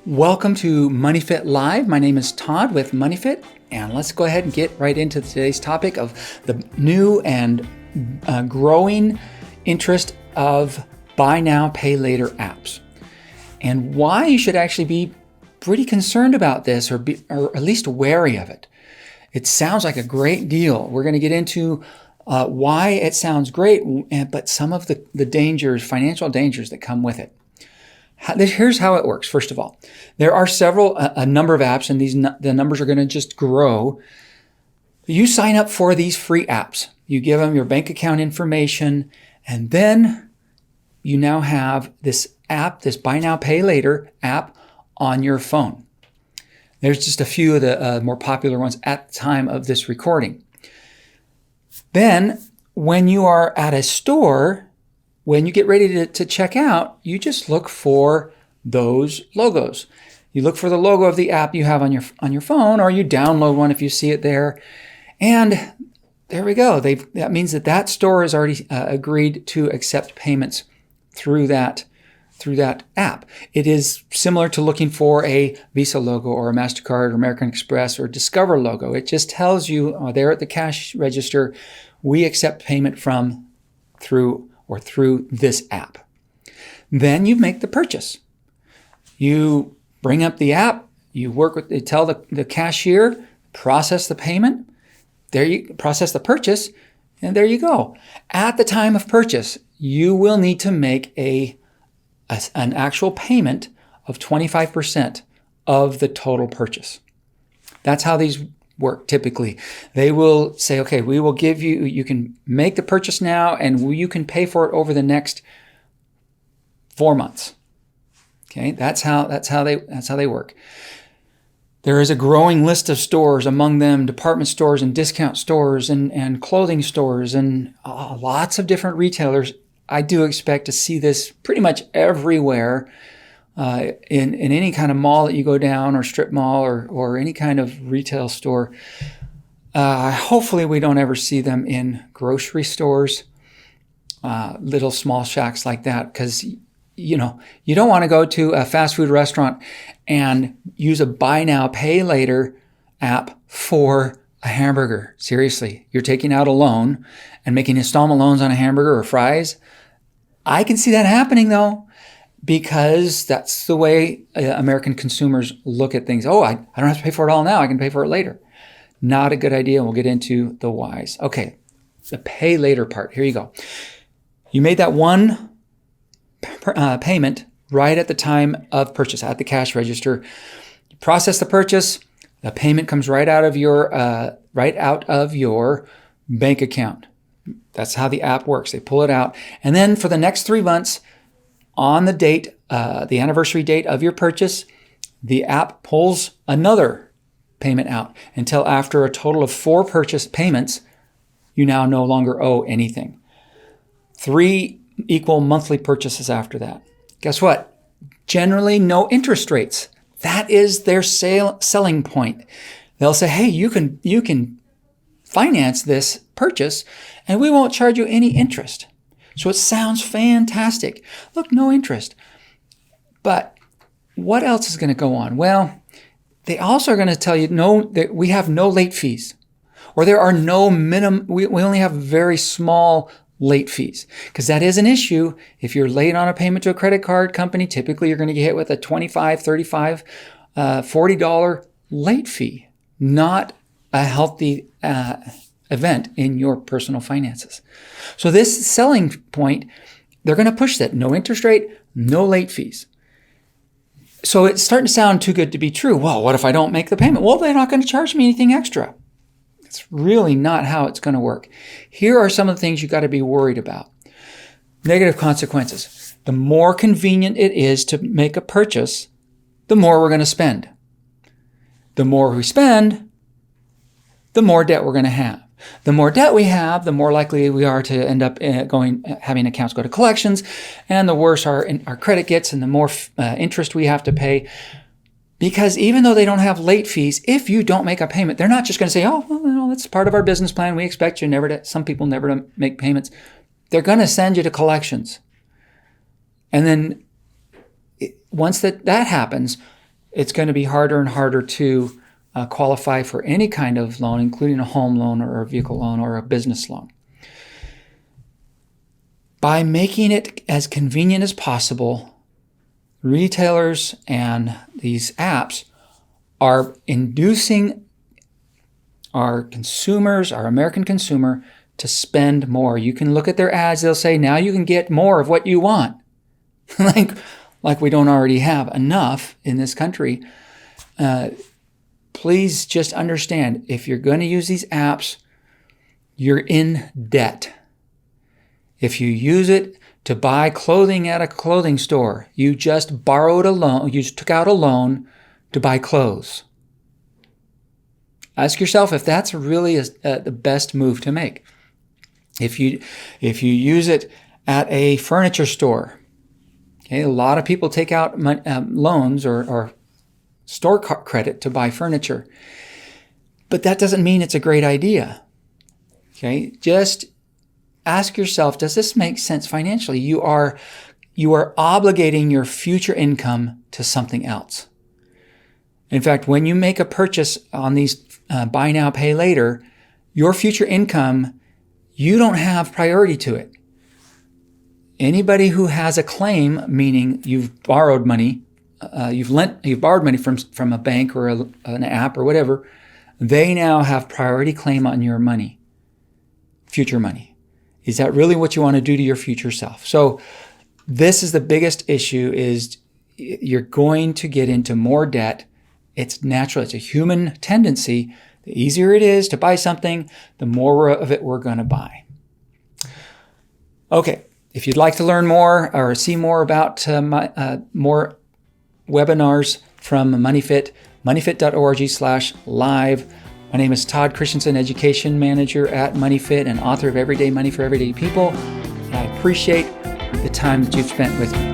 Welcome to MoneyFit Live. My name is Todd with MoneyFit, and let's go ahead and get right into today's topic of the new and growing interest of buy now, pay later apps, and why you should actually be pretty concerned about this, or at least wary of it. It sounds like a great deal. We're going to get into why it sounds great, but some of the dangers, financial dangers that come with it. Here's how it works. First of all, there are a number of apps, and the numbers are going to just grow. You sign up for these free apps. You give them your bank account information, and then you now have this app, this buy now, pay later app on your phone. There's just a few of the more popular ones at the time of this recording. Then, when you are at a store, when you get ready to check out, you just look for those logos. You look for the logo of the app you have on your phone, or you download one if you see it there. And there we go. That means that store has already agreed to accept payments through that app. It is similar to looking for a Visa logo or a MasterCard or American Express or Discover logo. It just tells you there at the cash register, we accept payment through this app. Then you make the purchase. You bring up the app, you tell the cashier, process the payment, process the purchase, and there you go. At the time of purchase, you will need to make an actual payment of 25% of the total purchase. That's how these work typically. They will say, okay, we will give you can make the purchase now, and you can pay for it over the next 4 months. Okay, that's how they work. There is a growing list of stores, among them department stores and discount stores and clothing stores and lots of different retailers. I do expect to see this pretty much everywhere. In any kind of mall that you go down, or strip mall, or any kind of retail store. Hopefully we don't ever see them in grocery stores, little small shacks like that, because you don't want to go to a fast food restaurant and use a buy now, pay later app for a hamburger. Seriously, you're taking out a loan and making installment loans on a hamburger or fries. I can see that happening though, because that's the way American consumers look at things. Oh, I don't have to pay for it all now. I can pay for it later. Not a good idea. We'll get into the whys. Okay, the pay later part. Here you go. You made that one payment right at the time of purchase at the cash register. You process the purchase. The payment comes right out of your bank account. That's how the app works. They pull it out, and then for the next 3 months, on the date, the anniversary date of your purchase, the app pulls another payment out until after a total of 4 purchase payments, you now no longer owe anything. 3 equal monthly purchases after that. Guess what? Generally, no interest rates. That is their selling point. They'll say, hey, you can finance this purchase and we won't charge you any interest. So it sounds fantastic. Look, no interest. But what else is going to go on? Well, they also are going to tell you that we have no late fees, or there are no minimum. We only have very small late fees, because that is an issue. If you're late on a payment to a credit card company, typically you're going to get hit with a $25, $35, $40 late fee. Not a healthy event in your personal finances. So this selling point, they're going to push that. No interest rate, no late fees. So it's starting to sound too good to be true. Well, what if I don't make the payment? Well, they're not going to charge me anything extra. It's really not how it's going to work. Here are some of the things you got to be worried about. Negative consequences. The more convenient it is to make a purchase, the more we're going to spend. The more we spend, the more debt we're going to have. The more debt we have, the more likely we are to end up having accounts go to collections, and the worse our credit gets, and the more interest we have to pay. Because even though they don't have late fees, if you don't make a payment, they're not just going to say, oh, well, that's part of our business plan. We expect you some people never to make payments. They're going to send you to collections. And then once that happens, it's going to be harder and harder to qualify for any kind of loan, including a home loan or a vehicle loan or a business loan. By making it as convenient as possible, retailers and these apps are inducing our consumers, our American consumer, to spend more. You can look at their ads, they'll say, now you can get more of what you want. like we don't already have enough in this country. Please just understand, if you're going to use these apps, you're in debt. If you use it to buy clothing at a clothing store, you just borrowed a loan, you just took out a loan to buy clothes. Ask yourself if that's really the best move to make. If you use it at a furniture store, okay, a lot of people take out loans or store credit to buy furniture, but that doesn't mean it's a great idea. Okay, just ask yourself, does this make sense financially? You are obligating your future income to something else. In fact, when you make a purchase on these buy now, pay later, your future income, you don't have priority to it. Anybody who has a claim, meaning you've borrowed money, you've borrowed money from a bank or an app or whatever, they now have priority claim on your money, future money. Is that really what you want to do to your future self? So this is the biggest issue, is you're going to get into more debt. It's natural. It's a human tendency. The easier it is to buy something, the more of it we're going to buy. Okay. If you'd like to learn more or see more about more webinars from MoneyFit, moneyfit.org/live. My name is Todd Christensen, Education Manager at MoneyFit and author of Everyday Money for Everyday People. And I appreciate the time that you've spent with me.